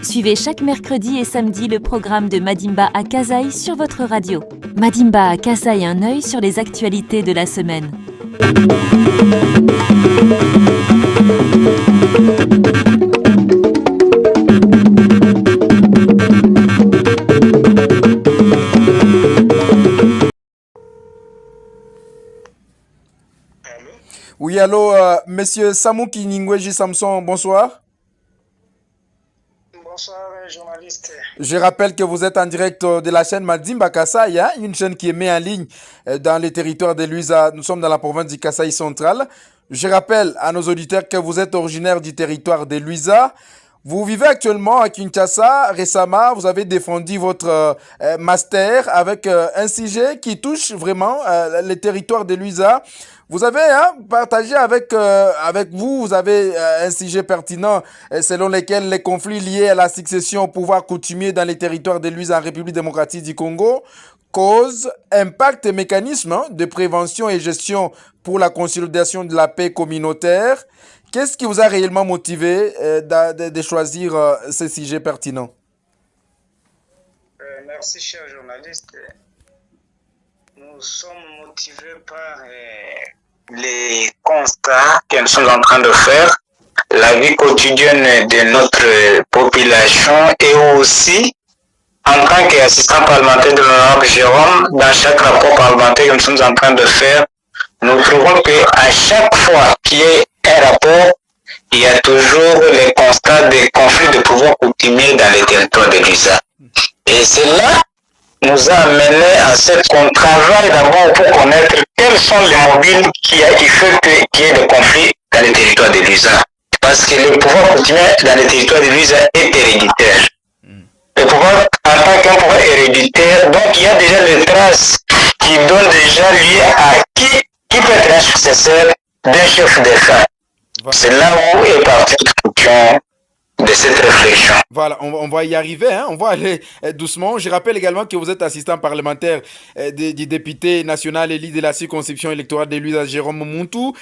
Suivez chaque mercredi et samedi le programme de Madimba à Kasaï sur votre radio. Madimba à Kasaï, un œil sur les actualités de la semaine. Oui, allô, monsieur Samouki Ningweji Samson, bonsoir. Bonsoir, journaliste. Je rappelle que vous êtes en direct de la chaîne Madimba Kasaï, hein, une chaîne qui est mise en ligne dans les territoires de Luisa. Nous sommes dans la province du Kasaï central. Je rappelle à nos auditeurs que vous êtes originaire du territoire de Luisa. Vous vivez actuellement à Kinshasa. Récemment, vous avez défendu votre master avec un sujet qui touche vraiment les territoires de Luisa. Vous avez partagé avec vous avez un sujet pertinent selon lequel les conflits liés à la succession au pouvoir coutumier dans les territoires de Luisa en République démocratique du Congo cause, impact et mécanismes de prévention et gestion pour la consolidation de la paix communautaire. Qu'est-ce qui vous a réellement motivé de choisir ce sujet pertinent? Merci, cher journaliste. Nous sommes motivés par les constats que nous sommes en train de faire, la vie quotidienne de notre population et aussi en tant qu'assistant parlementaire de l'honorable Jérôme, dans chaque rapport parlementaire que nous sommes en train de faire, nous trouvons qu'à chaque fois qu'il y a un rapport, il y a toujours les constats des conflits de pouvoir coutumier dans les territoires de l'USA. Et cela nous a amené à ce qu'on travaille d'abord pour connaître quels sont les mobiles qui font qu'il y ait des conflits dans les territoires de l'USA. Parce que le pouvoir coutumier dans les territoires de l'USA est héréditaire. Le pouvoir en tant qu'un pouvoir héréditaire, donc il y a déjà des traces qui donnent déjà lieu à qui peut être un successeur d'un chef d'État. C'est là où est partie la question de cette réflexion. Voilà, on va y arriver, hein? On va aller doucement. Je rappelle également que vous êtes assistant parlementaire du député national élu de la circonscription électorale de Luisa, Jérôme Muntu.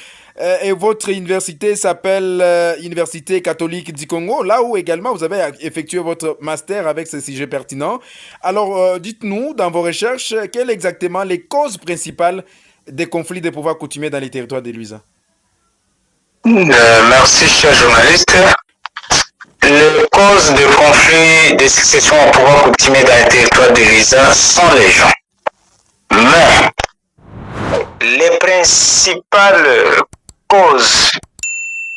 Et votre université s'appelle Université catholique du Congo, là où également vous avez effectué votre master avec ce sujet pertinent. Alors, dites-nous, dans vos recherches, quelles sont exactement les causes principales des conflits de pouvoir coutumier dans les territoires de Luisa? Merci, cher journaliste. Les causes de conflits de succession au pouvoir coutumier dans les territoires de Luisa sont les gens. Mais les principales causes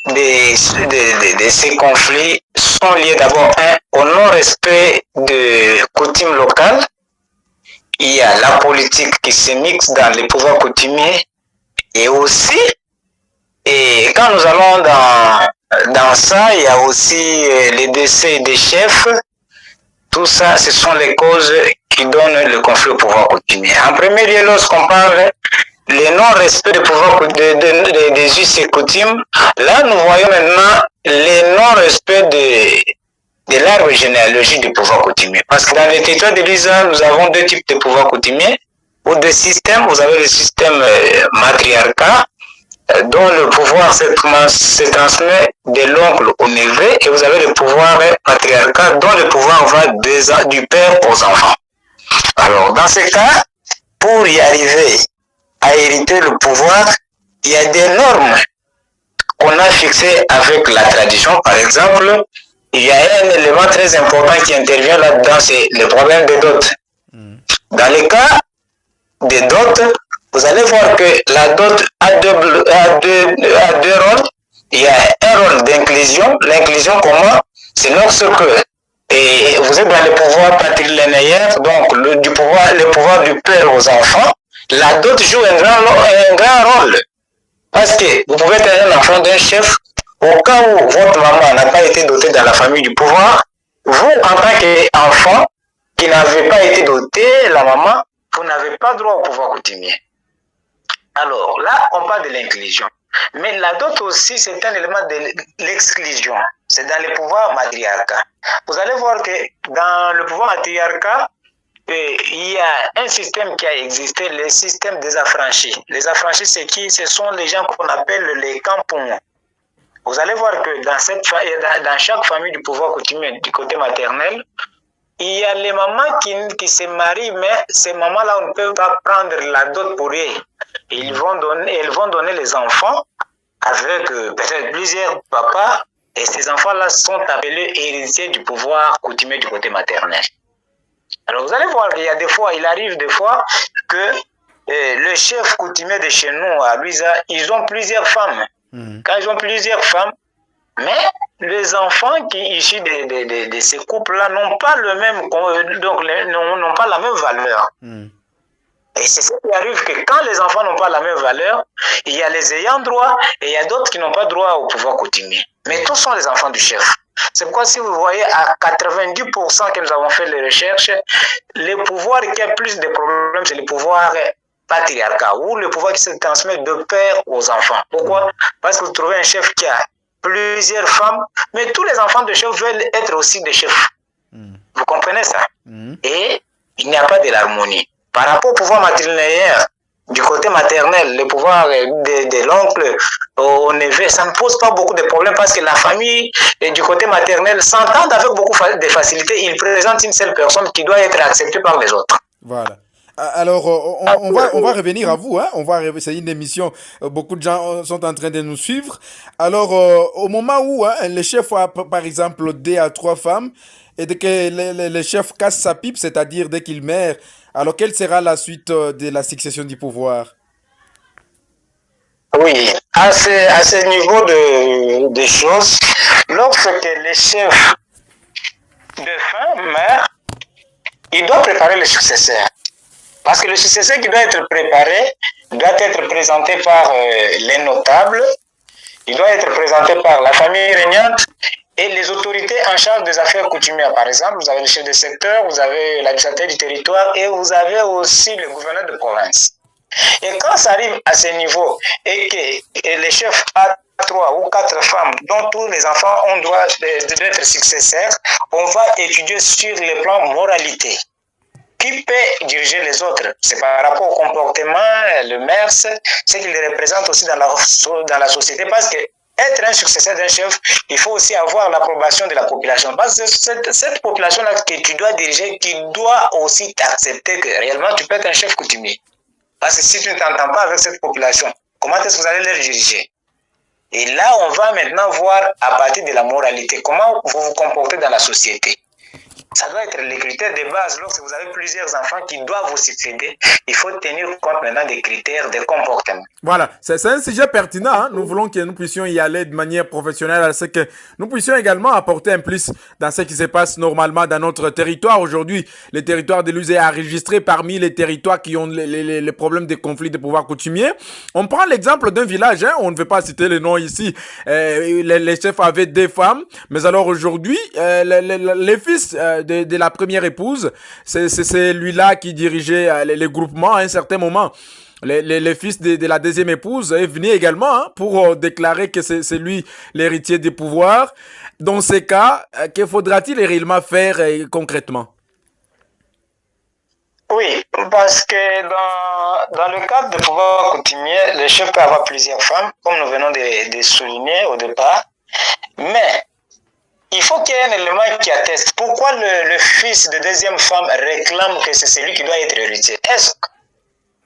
de ces conflits sont liées d'abord au non-respect de coutumes locales. Il y a la politique qui se mixe dans les pouvoirs coutumiers et aussi, et quand nous allons dans ça, il y a aussi les décès des chefs. Tout ça, ce sont les causes qui donnent le conflit au pouvoir coutumier. En premier lieu, lorsqu'on parle le non-respect des pouvoirs des us et coutumes, là, nous voyons maintenant le non-respect de l'arbre généalogique du pouvoir coutumier. Parce que dans les territoires de l'USA, nous avons deux types de pouvoirs coutumiers, ou de systèmes. Vous avez le système matriarcat, dont le pouvoir se transmet de l'oncle au neveu, et vous avez le pouvoir patriarcal, dont le pouvoir va du père aux enfants. Alors, dans ce cas, pour y arriver à hériter le pouvoir, il y a des normes qu'on a fixées avec la tradition. Par exemple, il y a un élément très important qui intervient là-dedans, c'est le problème des dots. Dans le cas des dots, vous allez voir que la dot a deux rôles. Il y a un rôle d'inclusion. L'inclusion, comment? C'est lorsque et vous êtes dans le pouvoir patrilinéaire, donc le pouvoir du père aux enfants, la dot joue un grand rôle. Parce que vous pouvez être un enfant d'un chef, au cas où votre maman n'a pas été dotée dans la famille du pouvoir, vous, en tant qu'enfant qui n'avez pas été doté, la maman, vous n'avez pas droit au pouvoir coutumier. Alors là, on parle de l'inclusion. Mais la dot aussi, c'est un élément de l'exclusion. C'est dans le pouvoir matriarcat. Vous allez voir que dans le pouvoir matriarcat, il y a un système qui a existé, le système des affranchis. Les affranchis, c'est qui? Ce sont les gens qu'on appelle les campongs. Vous allez voir que dans chaque famille du pouvoir coutumier du côté maternel, il y a les mamans qui se marient, mais ces mamans-là, on ne peut pas prendre la dot pour eux. Elles vont donner les enfants avec peut-être plusieurs papas, et ces enfants-là sont appelés héritiers du pouvoir coutumier du côté maternel. Alors vous allez voir qu'il y a des fois, il arrive des fois que le chef coutumier de chez nous, à Luisa, ils ont plusieurs femmes. Quand ils ont plusieurs femmes, mais les enfants qui issus de ces couples-là n'ont pas le même, donc n'ont pas la même valeur. Et c'est ça qui arrive, que quand les enfants n'ont pas la même valeur, il y a les ayants droit et il y a d'autres qui n'ont pas droit au pouvoir coutumier. Mais tous sont les enfants du chef. C'est pourquoi si vous voyez à 90% que nous avons fait les recherches, le pouvoir qui a plus de problèmes, c'est le pouvoir patriarcal ou le pouvoir qui se transmet de père aux enfants. Pourquoi? Parce que vous trouvez un chef qui a plusieurs femmes, mais tous les enfants de chef veulent être aussi des chefs. Vous comprenez ça? Et il n'y a pas de l'harmonie. Par rapport au pouvoir matrilinéaire, du côté maternel, le pouvoir de l'oncle au neveu, ça ne pose pas beaucoup de problèmes parce que la famille du côté maternel s'entend avec beaucoup de facilité. Il présente une seule personne qui doit être acceptée par les autres. Voilà. Alors, on va revenir à vous. Hein? C'est une émission. Beaucoup de gens sont en train de nous suivre. Alors, au moment où le chef a, par exemple, 2 à 3 femmes, et dès que le chef casse sa pipe, c'est-à-dire dès qu'il meurt, alors quelle sera la suite de la succession du pouvoir? Oui, à ce niveau de choses, lorsque le chef de fin meurt, il doit préparer le successeur. Parce que le successeur qui doit être préparé doit être présenté par les notables, il doit être présenté par la famille régnante et les autorités en charge des affaires coutumières. Par exemple, vous avez le chef de secteur, vous avez l'administrateur du territoire et vous avez aussi le gouverneur de province. Et quand ça arrive à ce niveau et que le chef a 3 ou 4 femmes dont tous les enfants ont droit d'être successeurs, on va étudier sur le plan moralité. Qui peut diriger les autres? C'est par rapport au comportement, le MERS, ce qu'il représente aussi dans la société, parce que être un successeur d'un chef, il faut aussi avoir l'approbation de la population. Parce que cette population-là que tu dois diriger, qui doit aussi t'accepter que réellement tu peux être un chef coutumier. Parce que si tu ne t'entends pas avec cette population, comment est-ce que vous allez les diriger? Et là, on va maintenant voir à partir de la moralité, comment vous vous comportez dans la société. Ça doit être les critères de base. Lorsque vous avez plusieurs enfants qui doivent vous succéder, il faut tenir compte maintenant des critères de comportement. Voilà, c'est un sujet pertinent. Hein? Nous voulons que nous puissions y aller de manière professionnelle, c'est que nous puissions également apporter un plus dans ce qui se passe normalement dans notre territoire. Aujourd'hui, le territoire de l'UZ est enregistré parmi les territoires qui ont les problèmes de conflits de pouvoir coutumier. On prend l'exemple d'un village, hein? On ne veut pas citer les noms ici. Les chefs avaient 2 femmes, mais alors aujourd'hui, les fils de la première épouse, c'est lui-là qui dirigeait les groupements à un certain moment. Les fils de la deuxième épouse venaient également pour déclarer que c'est lui l'héritier des pouvoirs. Dans ces cas, que faudra-t-il réellement faire concrètement? Oui, parce que dans le cadre de pouvoir coutumier, le chef peut avoir plusieurs femmes, comme nous venons de souligner au départ, mais il faut qu'il y ait un élément qui atteste. Pourquoi le fils de deuxième femme réclame que c'est celui qui doit être héritier? Est-ce que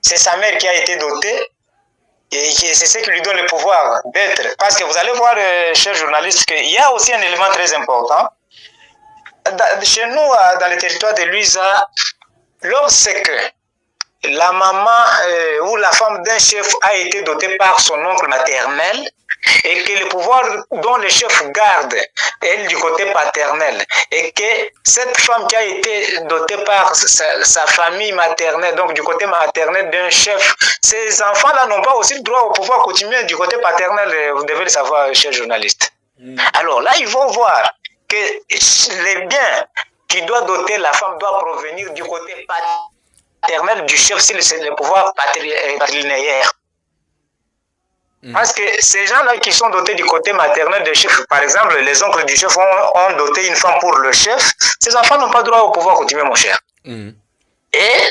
c'est sa mère qui a été dotée et c'est ce qui lui donne le pouvoir d'être? Parce que vous allez voir, chers journalistes, qu'il y a aussi un élément très important. Chez nous, dans le territoire de Luisa, lorsque la maman ou la femme d'un chef a été dotée par son oncle maternel, et que le pouvoir dont le chef garde est du côté paternel, et que cette femme qui a été dotée par sa famille maternelle, donc du côté maternel d'un chef, ces enfants-là n'ont pas aussi droit au pouvoir coutumier du côté paternel, vous devez le savoir, chers journalistes. Alors là, il faut voir que les biens qui doivent doter la femme doivent provenir du côté paternel du chef, si c'est le pouvoir patrilinéaire. Parce que ces gens-là qui sont dotés du côté maternel du chef, par exemple, les oncles du chef ont doté une femme pour le chef, ces enfants n'ont pas droit au pouvoir coutumier, mon cher. Et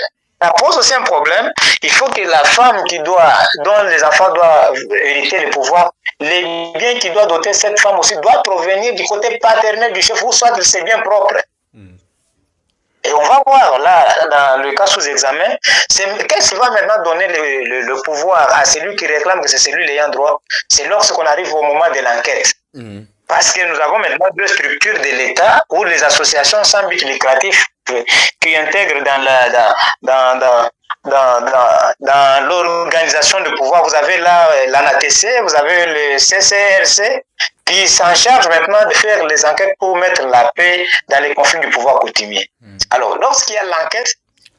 ça pose aussi un problème. Il faut que la femme dont les enfants doivent hériter le pouvoir, les biens qui doivent doter cette femme aussi doivent provenir du côté paternel du chef, ou soit de ses biens propres. Et on va voir là, dans le cas sous examen, qu'est-ce qui va maintenant donner le pouvoir à celui qui réclame que c'est celui l'ayant droit? C'est lorsqu'on arrive au moment de l'enquête. Parce que nous avons maintenant deux structures de l'État ou les associations sans but lucratif qui intègrent dans l'organisation de pouvoir. Vous avez là l'ANATC, vous avez le CCRC qui s'en charge maintenant de faire les enquêtes pour mettre la paix dans les conflits du pouvoir coutumier. Alors, lorsqu'il y a l'enquête,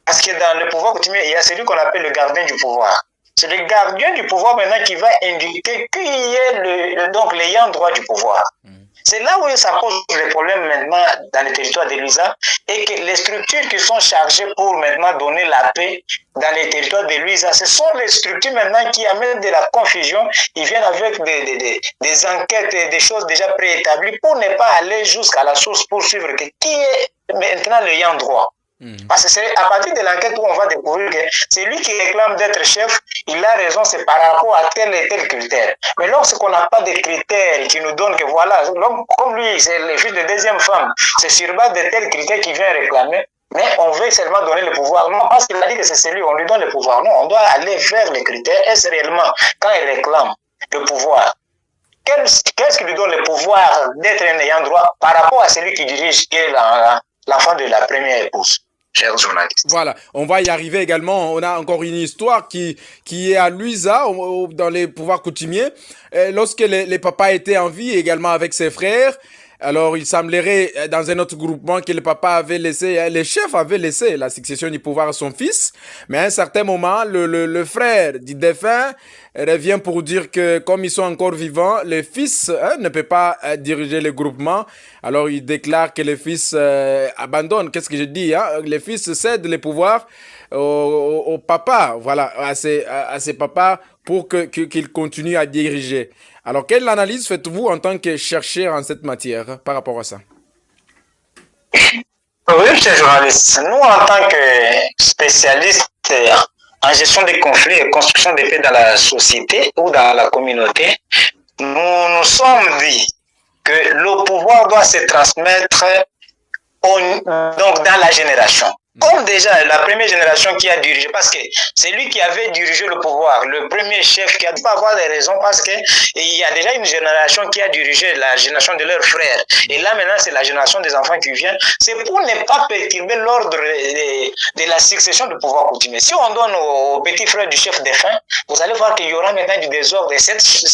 parce que dans le pouvoir coutumier, il y a celui qu'on appelle le gardien du pouvoir. C'est le gardien du pouvoir maintenant qui va indiquer qui est donc l'ayant droit du pouvoir. C'est là où ça pose des problèmes maintenant dans le territoire de Luiza, et que les structures qui sont chargées pour maintenant donner la paix dans les territoires de Luiza, ce sont les structures maintenant qui amènent de la confusion. Ils viennent avec des enquêtes et des choses déjà préétablies pour ne pas aller jusqu'à la source pour suivre qui est maintenant l'ayant droit. Parce que c'est à partir de l'enquête où on va découvrir que c'est lui qui réclame d'être chef, il a raison, c'est par rapport à tel et tel critère. Mais lorsqu'on n'a pas de critères qui nous donnent que voilà, l'homme comme lui, c'est le fils de deuxième femme, c'est sur base de tels critères qu'il vient réclamer, mais on veut seulement donner le pouvoir. Non, parce qu'il a dit que c'est celui, on lui donne le pouvoir. Non, on doit aller vers les critères. Est-ce réellement, quand il réclame le pouvoir, qu'est-ce qui lui donne le pouvoir d'être un ayant droit par rapport à celui qui dirige, qui est l'enfant de la première épouse? Chers journalistes. Voilà, on va y arriver également. On a encore une histoire qui est à Luiza, dans les pouvoirs coutumiers. Lorsque les papas étaient en vie, également avec ses frères, alors il semblerait dans un autre groupement que le papa avait laissé, le chef avait laissé la succession du pouvoir à son fils. Mais à un certain moment, le frère du défunt revient pour dire que comme ils sont encore vivants, le fils ne peut pas diriger le groupement. Alors il déclare que le fils abandonne. Qu'est-ce que je dis, le fils cède le pouvoir au papa, voilà, à ses papas pour qu'il continue à diriger. Alors, quelle analyse faites-vous en tant que chercheur en cette matière par rapport à ça? Oui, chers journalistes, nous en tant que spécialistes en gestion des conflits et construction des paix dans la société ou dans la communauté, nous nous sommes dit que le pouvoir doit se transmettre donc dans la génération. Comme déjà la première génération qui a dirigé, parce que c'est lui qui avait dirigé le pouvoir, le premier chef qui a dû pas avoir des raisons, parce que il y a déjà une génération qui a dirigé, la génération de leurs frères. Et là maintenant c'est la génération des enfants qui vient. C'est pour ne pas perturber l'ordre de la succession du pouvoir coutumier. Si on donne au petit frère du chef défunt, vous allez voir qu'il y aura maintenant du désordre. Et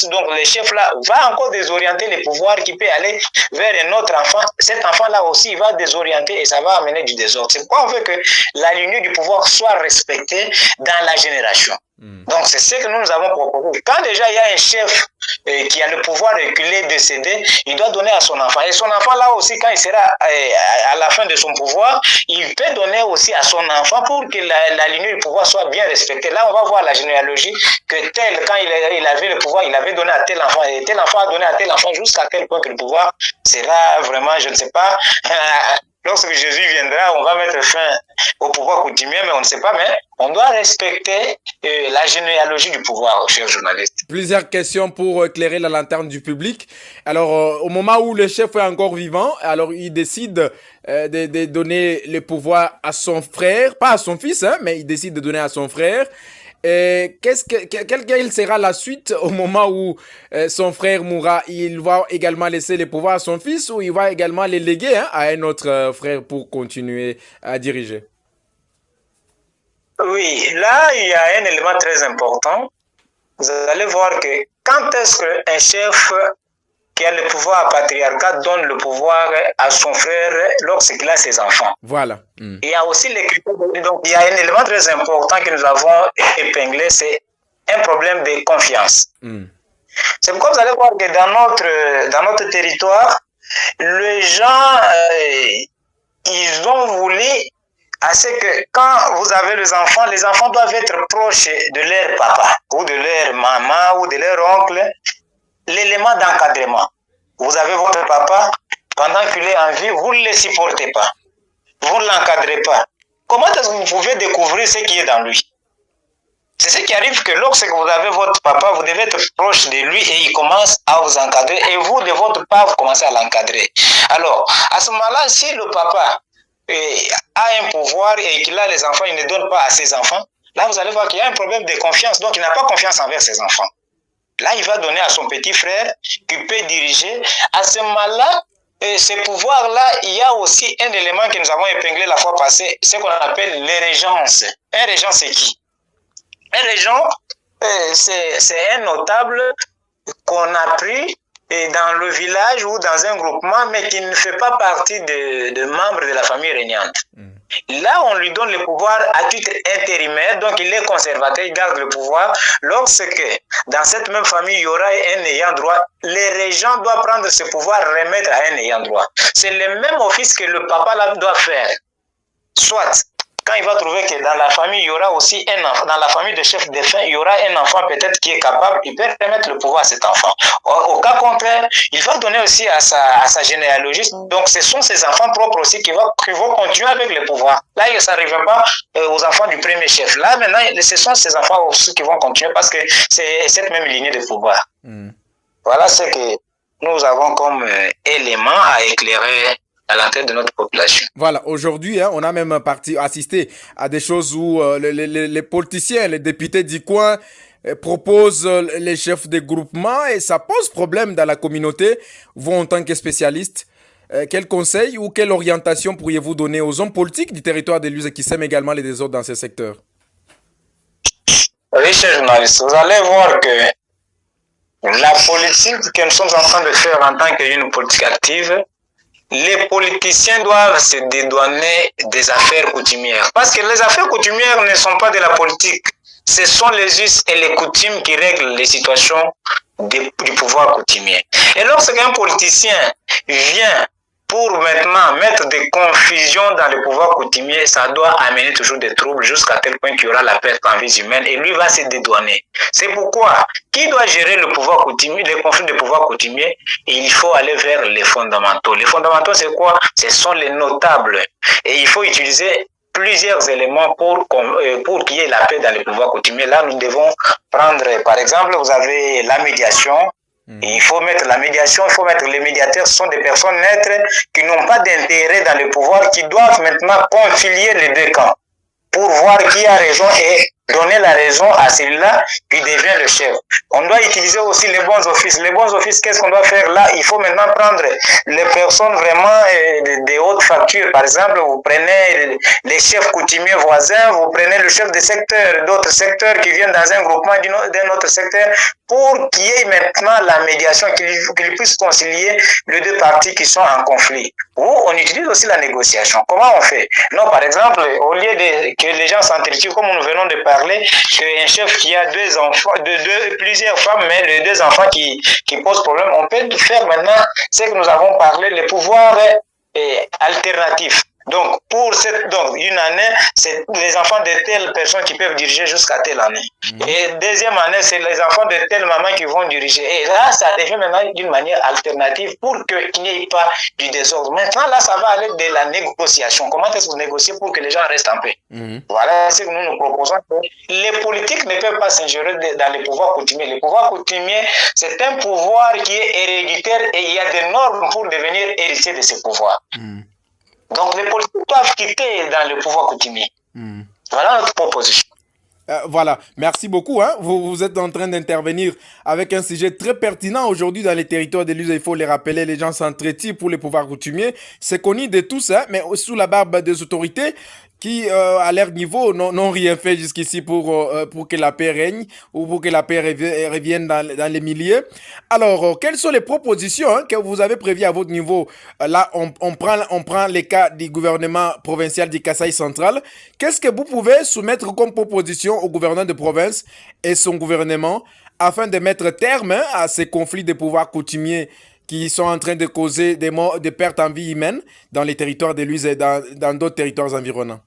donc le chef là va encore désorienter les pouvoirs qui peut aller vers un autre enfant. Cet enfant là aussi il va désorienter et ça va amener du désordre. C'est pourquoi on veut que la lignée du pouvoir soit respectée dans la génération. Donc c'est ce que nous avons proposé. Quand déjà il y a un chef qui a le pouvoir et qu'il est décédé, il doit donner à son enfant. Et son enfant là aussi, quand il sera à la fin de son pouvoir, il peut donner aussi à son enfant pour que la lignée du pouvoir soit bien respectée. Là on va voir la généalogie que tel, quand il avait le pouvoir, il avait donné à tel enfant, et tel enfant a donné à tel enfant, jusqu'à tel point que le pouvoir sera vraiment, je ne sais pas, lorsque Jésus viendra, on va mettre fin au pouvoir coutumier, mais on ne sait pas, mais on doit respecter la généalogie du pouvoir, chers journalistes. Plusieurs questions pour éclairer la lanterne du public. Alors, au moment où le chef est encore vivant, alors il décide de donner le pouvoir à son frère, pas à son fils, mais il décide de donner à son frère. Et quelle sera la suite au moment où son frère mourra? Il va également laisser le pouvoir à son fils ou il va également les léguer à un autre frère pour continuer à diriger? Oui, là, il y a un élément très important. Vous allez voir que quand est-ce qu'un chef qui a le pouvoir patriarcal donne le pouvoir à son frère lorsqu'il a ses enfants. Voilà. Il y a aussi les critères. Donc, il y a un élément très important que nous avons épinglé, c'est un problème de confiance. C'est pourquoi vous allez voir que dans notre territoire, les gens, ils ont voulu à ce que quand vous avez les enfants doivent être proches de leur papa ou de leur maman ou de leur oncle. L'élément d'encadrement. Vous avez votre papa, pendant qu'il est en vie, vous ne le supportez pas. Vous ne l'encadrez pas. Comment est-ce que vous pouvez découvrir ce qui est dans lui? C'est ce qui arrive que lorsque vous avez votre papa, vous devez être proche de lui et il commence à vous encadrer et vous, de votre part, vous commencez à l'encadrer. Alors, à ce moment-là, si le papa a un pouvoir et qu'il a les enfants, il ne donne pas à ses enfants, là, vous allez voir qu'il y a un problème de confiance. Donc, il n'a pas confiance envers ses enfants. Là, il va donner à son petit frère qui peut diriger. À ce moment-là, ce pouvoir-là, il y a aussi un élément que nous avons épinglé la fois passée, ce qu'on appelle les régences. Un régent, c'est qui? Un régent, c'est un notable qu'on a pris dans le village ou dans un groupement, mais qui ne fait pas partie de membres de la famille régnante. Là, on lui donne le pouvoir à titre intérimaire, donc il est conservateur, il garde le pouvoir. Lorsque dans cette même famille, il y aura un ayant droit, les régents doivent prendre ce pouvoir, remettre à un ayant droit. C'est le même office que le papa là doit faire. Soit, quand il va trouver que dans la famille, il y aura aussi un enfant, dans la famille de chef défunt, il y aura un enfant peut-être qui est capable, il peut remettre le pouvoir à cet enfant. Au cas contraire, il va donner aussi à sa généalogie. Donc, ce sont ses enfants propres aussi qui vont continuer avec le pouvoir. Là, ça n'arrive pas aux enfants du premier chef. Là, maintenant, ce sont ses enfants aussi qui vont continuer parce que c'est cette même lignée de pouvoir. Voilà ce que nous avons comme élément à éclairer à l'entrée de notre population. Voilà, aujourd'hui, on a même assisté à des choses où les politiciens, les députés du coin proposent les chefs de groupement et ça pose problème dans la communauté. Vous, en tant que spécialiste, quel conseil ou quelle orientation pourriez-vous donner aux hommes politiques du territoire de Luz qui sèment également les désordres dans ces secteurs? Oui, chers journalistes, vous allez voir que la politique que nous sommes en train de faire en tant qu'une politique active, les politiciens doivent se dédouaner des affaires coutumières. Parce que les affaires coutumières ne sont pas de la politique. Ce sont les us et les coutumes qui règlent les situations du pouvoir coutumier. Et lorsqu'un politicien vient pour maintenant mettre des confusions dans le pouvoir coutumier, ça doit amener toujours des troubles jusqu'à tel point qu'il y aura la perte en vie humaine et lui va se dédouaner. C'est pourquoi, qui doit gérer le pouvoir coutumier, les conflits de pouvoir coutumier? Il faut aller vers les fondamentaux. Les fondamentaux, c'est quoi? Ce sont les notables. Et il faut utiliser plusieurs éléments pour qu'il y ait la paix dans le pouvoir coutumier. Là, nous devons prendre, par exemple, vous avez la médiation. Il faut mettre la médiation, il faut mettre les médiateurs. Ce sont des personnes neutres qui n'ont pas d'intérêt dans le pouvoir, qui doivent maintenant concilier les deux camps pour voir qui a raison et donner la raison à celui-là qui devient le chef. On doit utiliser aussi les bons offices. Les bons offices, qu'est-ce qu'on doit faire là? Il faut maintenant prendre les personnes vraiment de haute facture. Par exemple, vous prenez les chefs coutumiers voisins, vous prenez le chef de secteur, d'autres secteurs qui viennent dans un groupement d'un autre secteur pour qu'il y ait maintenant la médiation, qu'ils puissent concilier les deux parties qui sont en conflit. Ou on utilise aussi la négociation. Comment on fait? Non, par exemple, au lieu que les gens s'entretuent, comme nous venons de parler, qu'un chef qui a deux enfants, plusieurs femmes, mais les deux enfants qui posent problème, on peut faire maintenant ce que nous avons parlé, le pouvoir alternatif. Donc, une année, c'est les enfants de telle personne qui peuvent diriger jusqu'à telle année. Et deuxième année, c'est les enfants de telle maman qui vont diriger. Et là, ça devient maintenant d'une manière alternative pour qu'il n'y ait pas du désordre. Maintenant, là, ça va aller de la négociation. Comment est-ce que vous négociez pour que les gens restent en paix? Voilà ce que nous proposons. Les politiques ne peuvent pas s'ingérer dans les pouvoirs coutumiers. Les pouvoirs coutumiers, c'est un pouvoir qui est héréditaire et il y a des normes pour devenir héritier de ce pouvoir. Donc, les politiques doivent quitter dans le pouvoir coutumier. Voilà notre proposition. Voilà, merci beaucoup. Vous êtes en train d'intervenir avec un sujet très pertinent aujourd'hui dans les territoires de Luz. Il faut les rappeler, les gens s'entretirent pour les pouvoirs coutumiers. C'est connu de tous, mais sous la barbe des autorités qui, à leur niveau, n'ont rien fait jusqu'ici pour que la paix règne ou pour que la paix revienne dans les milieux. Alors, quelles sont les propositions que vous avez prévues à votre niveau? Là, on prend les cas du gouvernement provincial du Kasaï central. Qu'est-ce que vous pouvez soumettre comme proposition au gouverneur de province et son gouvernement afin de mettre terme à ces conflits de pouvoir coutumiers qui sont en train de causer des morts, des pertes en vie humaine dans les territoires de Luz et dans d'autres territoires environnants?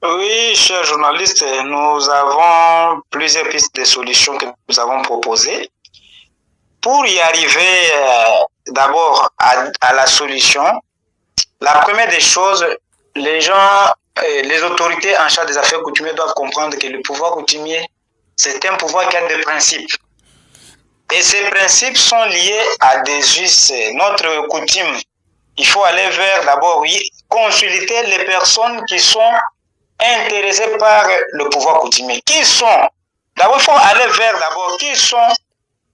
Oui, chers journalistes, nous avons plusieurs pistes de solutions que nous avons proposées. Pour y arriver d'abord à la solution, la première des choses, les gens, les autorités en charge des affaires coutumières doivent comprendre que le pouvoir coutumier, c'est un pouvoir qui a des principes. Et ces principes sont liés à des us. Notre coutume, il faut aller vers d'abord consulter les personnes qui sont intéressées par le pouvoir coutumier. Qui sont? D'abord, il faut aller vers d'abord qui sont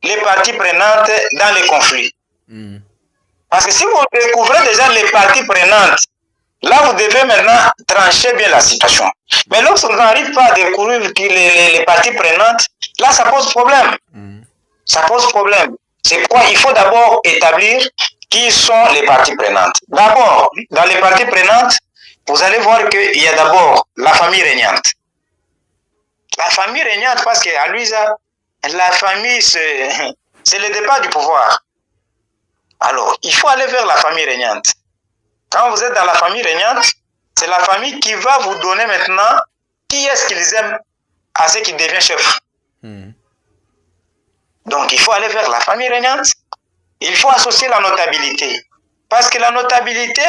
les parties prenantes dans les conflits. Parce que si vous découvrez déjà les parties prenantes, là, vous devez maintenant trancher bien la situation. Mais lorsque vous n'arrivez pas à découvrir les parties prenantes, là, ça pose problème. Ça pose problème. C'est quoi? Il faut d'abord établir qui sont les parties prenantes. D'abord, dans les parties prenantes, vous allez voir qu'il y a d'abord la famille régnante. La famille régnante, parce qu'à Luisa, la famille, c'est le départ du pouvoir. Alors, il faut aller vers la famille régnante. Quand vous êtes dans la famille régnante, c'est la famille qui va vous donner maintenant qui est-ce qu'ils aiment à ce qui devient chef. Donc, il faut aller vers la famille régnante. Il faut associer la notabilité. Parce que la notabilité,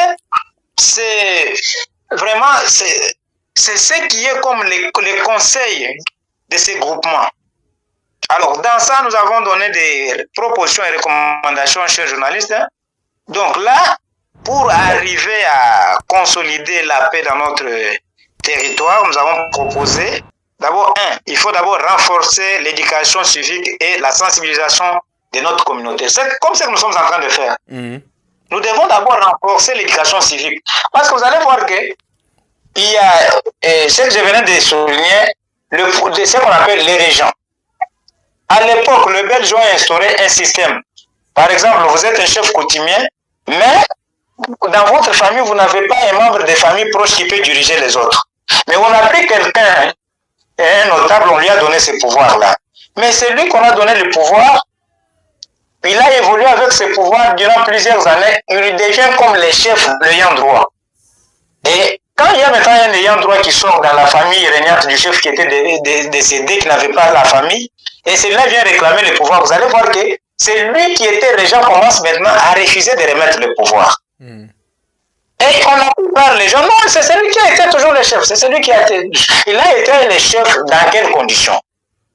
c'est vraiment, c'est ce qui est comme les conseils de ces groupements. Alors, dans ça, nous avons donné des propositions et recommandations, chers journalistes. Donc là, pour arriver à consolider la paix dans notre territoire, nous avons proposé, d'abord, il faut d'abord renforcer l'éducation civique et la sensibilisation de notre communauté. C'est comme ça que nous sommes en train de faire. Nous devons d'abord renforcer l'éducation civique. Parce que vous allez voir que il y a, ce que je venais de souligner, ce qu'on appelle les régions. À l'époque, le Belge a instauré un système. Par exemple, vous êtes un chef coutumier, mais dans votre famille, vous n'avez pas un membre de famille proche qui peut diriger les autres. Mais on a pris quelqu'un, un notable, on lui a donné ce pouvoir-là. Mais c'est lui qu'on a donné le pouvoir. Il a évolué avec ce pouvoir durant plusieurs années. Il devient comme les chefs l'ayant droit. Et quand il y a maintenant un ayant droit qui sort dans la famille régnante du chef qui était décédé, qui n'avait pas la famille, et celui-là vient réclamer le pouvoir, vous allez voir que c'est lui qui était régent commence maintenant à refuser de remettre le pouvoir. Et on a pu voir les gens, non, c'est celui qui a été toujours le chef, c'est celui qui a été, il a été le chef dans quelles conditions?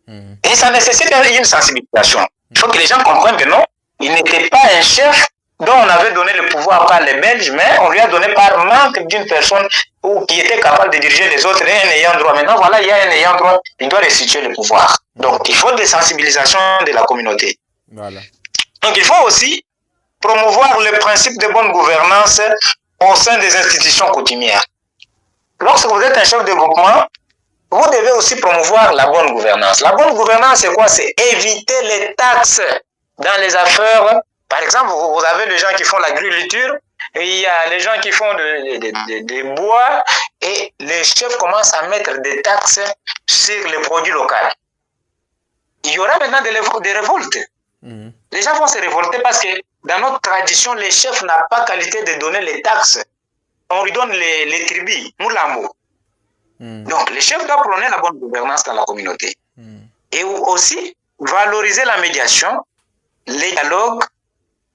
Et ça nécessite une sensibilisation. Il faut que les gens comprennent que non, il n'était pas un chef dont on avait donné le pouvoir par les Belges, mais on lui a donné par manque d'une personne qui était capable de diriger les autres et un ayant droit. Maintenant, voilà, il y a un ayant droit, il doit restituer le pouvoir. Donc, il faut des sensibilisations de la communauté. Voilà. Donc, il faut aussi promouvoir le principe de bonne gouvernance au sein des institutions coutumières. Lorsque vous êtes un chef de groupement, vous devez aussi promouvoir la bonne gouvernance. La bonne gouvernance, c'est quoi? C'est éviter les taxes dans les affaires. Par exemple, vous avez les gens qui font l'agriculture, et il y a les gens qui font des bois, et les chefs commencent à mettre des taxes sur les produits locaux. Il y aura maintenant des révoltes. Les gens vont se révolter parce que dans notre tradition, les chefs n'ont pas qualité de donner les taxes. On lui donne les tribus, Moulambo. Donc, les chefs doivent prôner la bonne gouvernance dans la communauté. Et aussi, valoriser la médiation, les dialogues,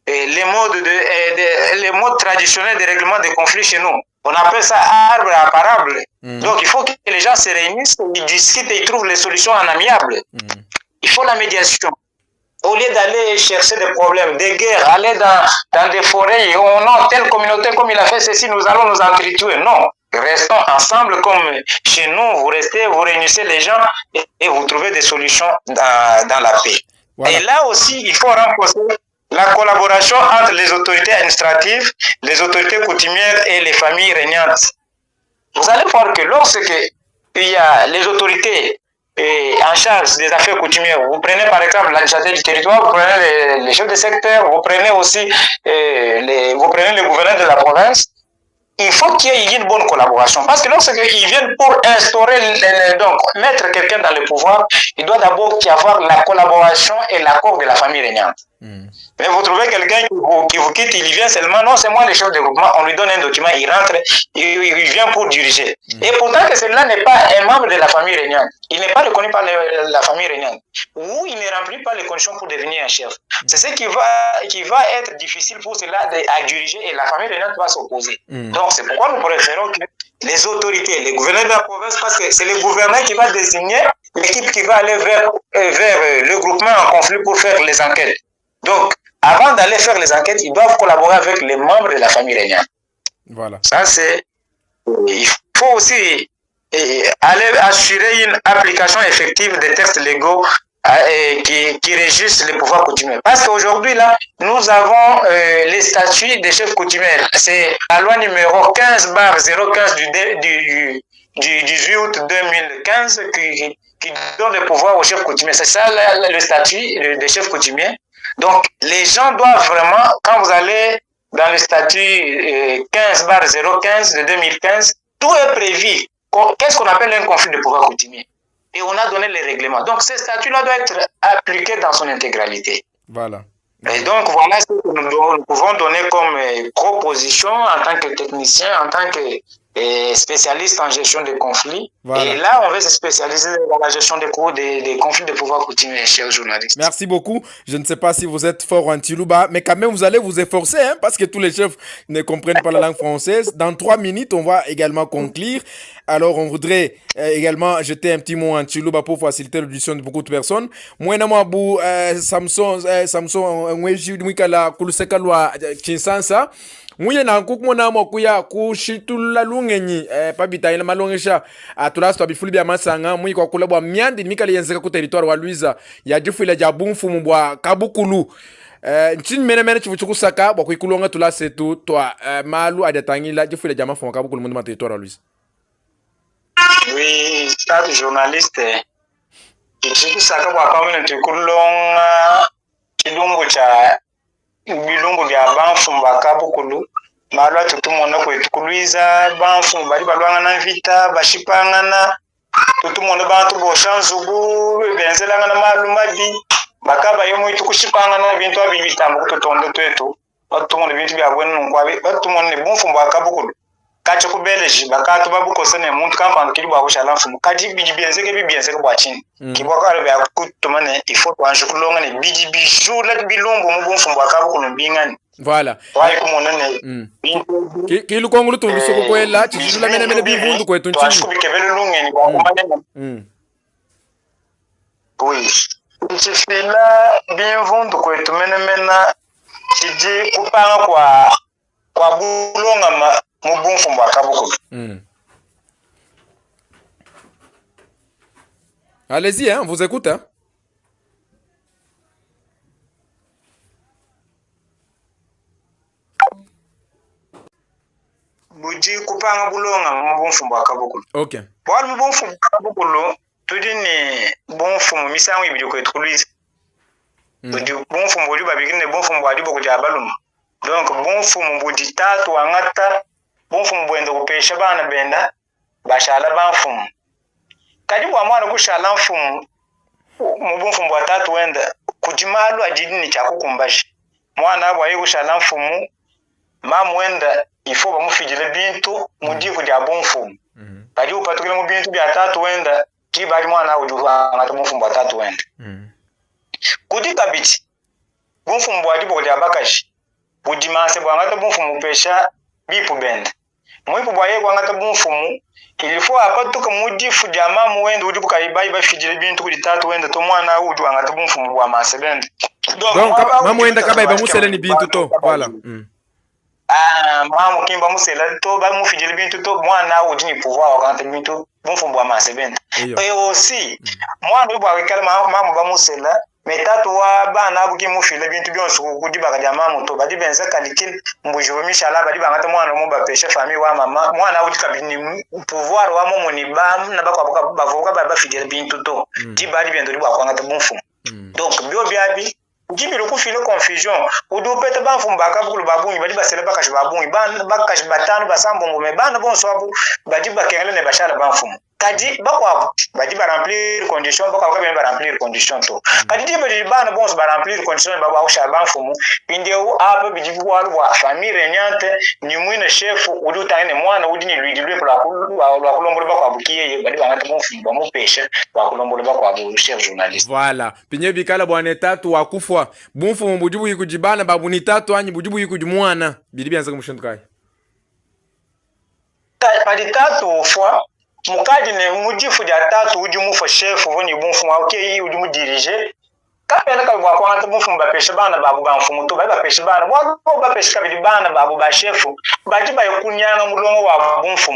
et les modes traditionnels de règlement des conflits chez nous. On appelle ça arbre à parable. Donc, il faut que les gens se réunissent, ils discutent et ils trouvent les solutions en amiable. Il faut la médiation. Au lieu d'aller chercher des problèmes, des guerres, aller dans des forêts, et oh non, telle communauté, comme il a fait ceci, nous allons nous entretuer. Non. Restons ensemble comme chez nous, vous restez, vous réunissez les gens et vous trouvez des solutions dans la paix. Voilà. Et là aussi, il faut renforcer la collaboration entre les autorités administratives, les autorités coutumières et les familles régnantes. Vous allez voir que lorsque il y a les autorités en charge des affaires coutumières, vous prenez par exemple l'administrateur du territoire, vous prenez les chefs de secteur, vous prenez aussi vous prenez le gouverneur de la province. Il faut qu'il y ait une bonne collaboration. Parce que lorsqu'ils viennent pour instaurer, donc mettre quelqu'un dans le pouvoir, il doit d'abord y avoir la collaboration et l'accord de la famille régnante. Mais vous trouvez quelqu'un qui vous quitte, il vient seulement, non, c'est moi le chef de groupement, on lui donne un document, il rentre, il vient pour diriger. Et pourtant que celui-là n'est pas un membre de la famille régnante. Il n'est pas reconnu par la famille régnante. Ou il ne remplit pas les conditions pour devenir un chef. C'est ce qui va être difficile pour cela à diriger et la famille régnante va s'opposer. Donc c'est pourquoi nous préférons que les autorités, les gouverneurs de la province, parce que c'est le gouverneur qui va désigner l'équipe qui va aller vers le groupement en conflit pour faire les enquêtes. Donc, avant d'aller faire les enquêtes, ils doivent collaborer avec les membres de la famille régnante. Voilà. Ça, c'est... Il faut aussi aller assurer une application effective des textes légaux qui régissent les pouvoirs coutumiers. Parce qu'aujourd'hui, là, nous avons les statuts des chefs coutumiers. C'est la loi numéro 15/015 du 18 août 2015 qui donne le pouvoir aux chefs coutumiers. C'est ça le statut des chefs coutumiers. Donc, les gens doivent vraiment, quand vous allez dans le statut 15/015 de 2015, tout est prévu. Qu'est-ce qu'on appelle un conflit de pouvoir coutumier? Et on a donné les règlements. Donc, ce statut-là doit être appliqué dans son intégralité. Voilà. Et donc, voilà ce que nous pouvons donner comme proposition en tant que technicien, en tant que spécialiste en gestion des conflits. Voilà. Et là, on va se spécialiser dans la gestion des conflits de pouvoir coutumier, chers journalistes. Merci beaucoup. Je ne sais pas si vous êtes fort en Chiluba, mais quand même, vous allez vous efforcer, hein, parce que tous les chefs ne comprennent pas la langue française. Dans 3 minutes, on va également conclure. Alors, on voudrait également jeter un petit mot en Chiluba pour faciliter l'audition de beaucoup de personnes. Moi, Namabu, Samson, Mwikala, Kulusekalwa, Kinsansa. Mwenye na kukumona mwakuya kushitula lungenyi pabita ina malongesha atulasto abifuli bya masanga mwi kwa kulabwa myandi mikali yenzeka ku territoire wa Luiza ya jifule ja bumfu mbwa kabukulu nchini mene chivuchuku saka bwa kuikulonga tulase tu twa malu adatangila jifule ja mafu kabukulu mundu ma territoire wa Luiza. Oui, stade journaliste chivuchuku saka bwa kamene tukulonga kilungu cha bilungu bya banfu mbakabukulu malwa tutumona kwetukuluiza banfu bali balwangana vita bashipangana tutumona bantu boshanzugu benzelangana malu mabi bakaba yomu tukushipangana bintu abibitambo kutotonde twetu batumona bintu bya bwenu nkwabe batumona bunfu mbakabukulu kacho kubeleji bakatu babukosene muntu kampano kili bwa kushala mfumu kati bijibiyenzeke bibiyenzeke bwa chini kibwakalo bya kutumane ifo twanju kulonga ne bijibiju la bilumbu mubumfu mbwakabo kunumbingani. Voilà. Ouais, comme on en est. Qui le Congo tout le soko kwela chijula mene bivundu kwetu nchini. Twashukubikebele lungeni kwa kumane. Oui. Chifila bivundu kwetu mena chiji kupanga kwa bulonga mubumfu mbwakabo. Allez-y, hein, on vous écoute, hein. Buji kupanga bulonga mubumfu mbwakabo. OK. Bwali mubumfu mbwakabo tudi ni bumfu misango ibyo kwetuluiza. Tudi bumfu mbuli babigine bumfu mbwali bokuja baluma. Donc bumfu mbudi tatu wangata bumfu mbwenda kupesha bana benda bashala banfumu. Kadi bwa mwana kushala mfumu mubumfu mbwa tatu wenda kujimalu ajidini chakukumbashi. Mwana abwa yi kushala mfumu mamu wenda ifo bamufijile bintu mudi kujya bumfumu. Kadi upatukile mu bintu bya tatu wenda kibali mwana ujuwa ngata bumfu mbwa tatu wenda. Kudi kabiti bumfu mbwa dibo kujya bakashi. Budimase bwa ngata bumfumu pesha bipu benda. Mwipu bwa ye kwa ngata bumfumu ilifo apatuka mudifu dia mamu wenda udi bukaibai bafijile bintu kuli tatu wenda to mwana uju angata bumfumu bwa masebende. Donc mamu wenda kabaiba musele ni bintu to voilà. Mamu kimba musela to ba mufijile bintu to mwana uju ni pouvoir wakanta bintu bumfumu bwa masebende. Et aussi mwana uju bwa kala mamu ba musela metatu wa bana abuki mufile bintu byonso kudi bakaja mamu to badi benza kalikil mbujo mishala badi bangata mwana mu bapesha famille wa mama mwana uti kabini pouvoir wa momo ni bam na bakwa bavoka baba fidele bintu to ti badi bendo li bakwa ngata bunfu. Donc bio biabi gibi lo kufile confusion udu pete banfu mbaka bukulu babunyi badi basele bakashi babunyi bana bakashi batanu basambo ngome bana bonso abu badi bakengele ne bashala banfu. kadi bakwa badi ba remplir condition bakwa ba remplir condition to kadi di bana bon ba remplir condition ba ba sha ban fumu pinde u apa bidi wa famille renyante ni mwina chef udu tane mwana udi ni lui pour la kulombo bakwa bukiye badi ba ngata bon fumu ba mo pêche ba kulombo bakwa bu chef journaliste. Voilà pinye bikala bwana tatu wakufwa bumfu mubujibu yikujibana babu ni tatu anyi bujibu yikujumwana bidi byanza kumushindukai padi tatu fois mukadi ne mujifu ja tatu ujumu fo chef voni bumfu okay ujumu diriger kapena ka bwa kwanta bumfu ba peshe bana babu ba mfumu to ba peshe bana ba peshe ka bidi bana babu ba chef baji ba kunyanga mulongo wa bumfu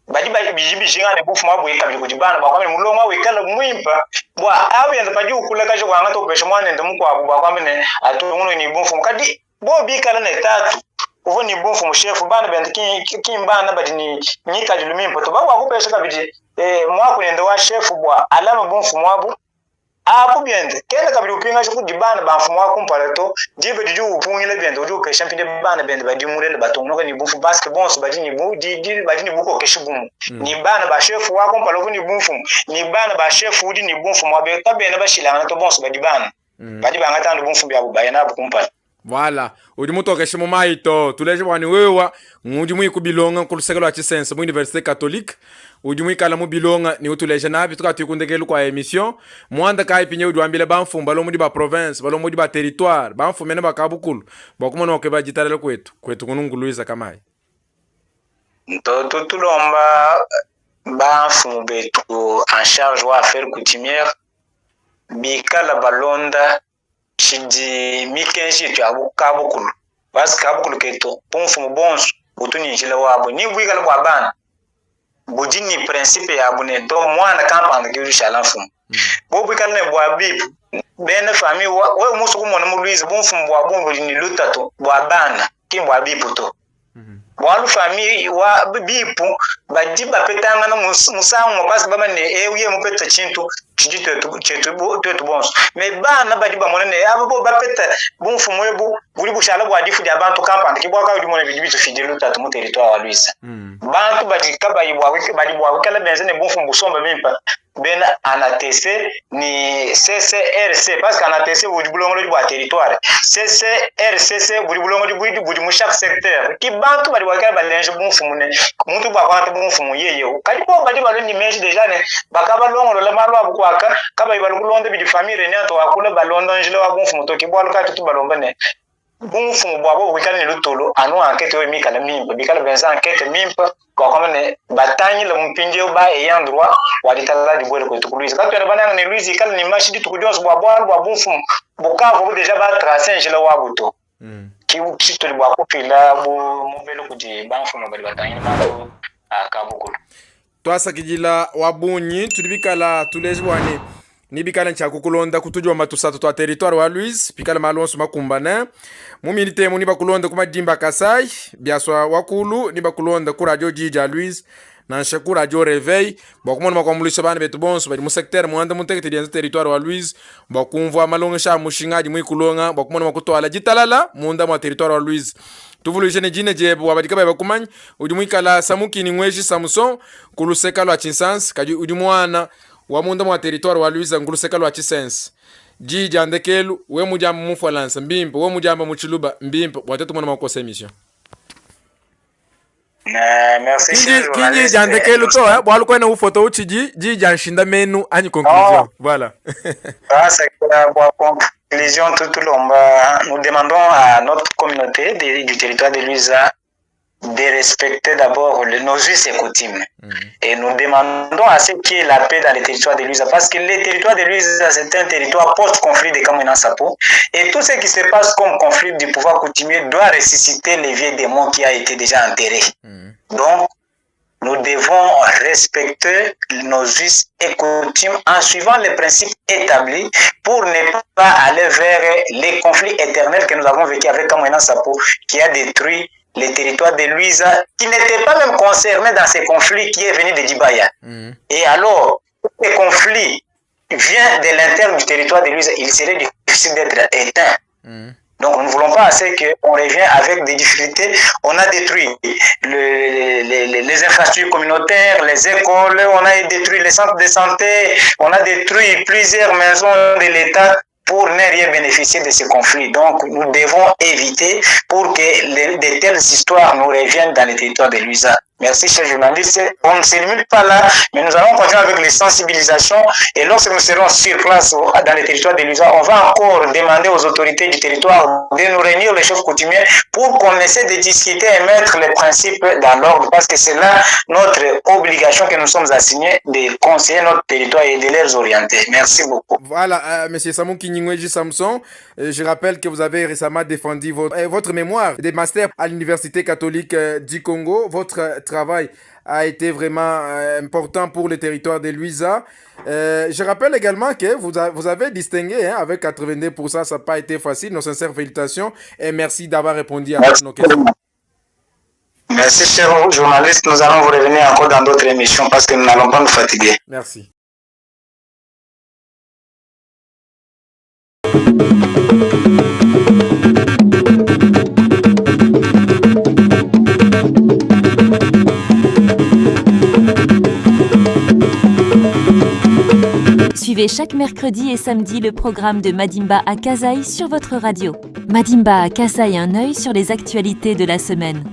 baji ba bijibi jinga ne bumfu mabu ka bidi kujibana ba kwa mulongo wa ikala mwimpa bwa awe nda baji ukula ka jo kwanga to peshe mwana ndo mko abu ba kwa mene atu ni bumfu kadi bo bi kala ne tatu uvo ni bumfu mshefu bana bende kimbana badi ni kajulumi mpoto ba wa kupesha kabidi mwa kunenda wa shefu bwa alama bumfu mwabu apo bende kenda kabidi upinga sho kujibana ba mfumu wa kumparato dibe diju upungile bende udu kesha mpinde bana bende badi murele batongoka ni bumfu basket bonso badi ni bu di badi ni buko keshibumu ni bana ba shefu wa kumpalo ni bumfu ni bana ba shefu udi ni bumfu mwabe kabene bashilana to bonso badi bana badi bangata ndo bumfu bya bubayana bukumpala. Voilà, udi mutoke mo maito tuleje bwani wewa ngudi muyi bilonga ku lusegelo achisense mu Université Catholique udi muyi kala mu bilonga ni utuleje nabi tukati kundekelu kwa emission mwanda kai pinye udi wambile bamfumba lo mudi ba province balo mudi ba territoire bamfumene bakabukulu bakumona oke bajitarele kwetu kununguluiza kamai nto tulomba bamfumu betu en charge wa affaire coutumière bikala balonda shidi mikenshi tu abukabukulu basi kabukulu keto pomfu bonso butuni njila wabo ni bwigala bwa bana bujini principe ya abune do mwana kampanga kiru shalanfu bo bwigala ne bwa bipu bene famille we musu kumona mu Louise bonfu bwa bongo ni lutato bwa bana kimbwa bipu to walu famille wa bipu bajiba petanga na musango basi baba ne uye mupeta chintu chijito chetu bonso me bana bajiba monene abo bapeta bonfu mwebu buli bushala bwa difu dia bantu kampanda kibwa ka udi mone bidibitu fidelu tatu mu territoire wa Louise bantu badika bayibwa kala benzene bonfu busomba mimpa bena anatese ni CCRC parce que anatese budi bulongo di bwa territoire CCRCC budi bulongo di budi mu chaque secteur ki bantu badi wakala balenje bonfu mune muntu bwa kwanta bonfu mu yeye kali bo badi baloni menji deja ne bakaba longo le malo abukwaka kaba ibalu kulonde bidi famille ne to akula balondo njile wa bonfu muto ki bwa lukati tu balomba ne bonfu mu bwa bo wikala ne lutolo anu enquête we mikala mimpa bikala benza enquête mimpa kwa kama ne batanyi le mpinje ba ayant droit wa ditala di bole ko tukuluiza kato ne bananga ne Louise kala ni machidi tukujons bwa bonfu bukavu deja ba tracer njile wa buto ki ukito bwa kopila bo mobelo kuti banfu mo bali batanyi ma akabukulu twasa kijila wabunyi tulibikala tuleje bwani nibikala nchaku kulonda kutujwa matusatu twa territoire wa Louise pikala malonso makumbana mumilite mu niba kulonda kuma Madimba Kasai biaswa wakulu niba kulonda ku radio Jija Louise na nshaku radio Réveil bakumona makwamulisa bana betu bonso bali mu secteur muanda muntekete dia territoire wa Louise bakumva malonga sha mushingaji mu ikulonga bakumona makutwala jitalala munda mu territoire wa Louise tuvulu jene jine jebo wabadika baba kumanyi udimwikala samukini ngweji Samson kuluseka lwa Chinsansi kaji udimwana wa munda mu territoire wa Louise nguluseka lwa Chisense Jija ndekelu we mujamba mu Falansa mbimpo we mujamba mu Chiluba mbimpo watatu mwana makosa emission merci kinji jandekelu to bwalu kwena ufoto uchiji Jija nshinda menu anyi conclusion voilà c'est pour conclusion tout lomba nous demandons à notre communauté du territoire de Louise de respecter d'abord nos us et coutumes. Et nous demandons à ceux qui est la paix dans les territoires de Louise, parce que le territoire de Louise, c'est un territoire post-conflit de Kamouina Sapo. Et tout ce qui se passe comme conflit du pouvoir coutumier doit ressusciter les vieux démons qui a été déjà enterrés. Donc, nous devons respecter nos us et coutumes en suivant les principes établis pour ne pas aller vers les conflits éternels que nous avons vécu avec Kamouina Sapo, qui a détruit les territoires de Louise, qui n'étaient pas même concernés dans ces conflits qui est venu de Dibaya. Et alors, ces conflits viennent de l'interne du territoire de Louise, il serait difficile d'être éteint. Donc, nous ne voulons pas assez qu'on revienne avec des difficultés. On a détruit les infrastructures communautaires, les écoles, on a détruit les centres de santé, on a détruit plusieurs maisons de l'État pour ne rien bénéficier de ce conflit. Donc, nous devons éviter pour que de telles histoires nous reviennent dans les territoires de Luiza. Merci, chers journalistes. On ne se limite pas là, mais nous allons continuer avec les sensibilisations. Et lorsque nous serons sur place dans les territoires de Luiza, on va encore demander aux autorités du territoire de nous réunir les chefs coutumiers pour qu'on essaie de discuter et mettre les principes dans l'ordre, parce que c'est là notre obligation que nous sommes assignés de conseiller notre territoire et de les orienter. Merci beaucoup. Voilà, Monsieur Samou Kinyingweji Samson, je rappelle que vous avez récemment défendu votre mémoire des masters à l'Université catholique du Congo. Votre travail a été vraiment important pour le territoire de Luiza. Je rappelle également que vous avez distingué avec 82%, ça n'a pas été facile. Nos sincères félicitations et merci d'avoir répondu à nos questions. Merci, chers journalistes. Nous allons vous revenir encore dans d'autres émissions parce que nous n'allons pas nous fatiguer. Merci. Suivez chaque mercredi et samedi le programme de Madimba à Kasaï sur votre radio. Madimba à Kasaï, un œil sur les actualités de la semaine.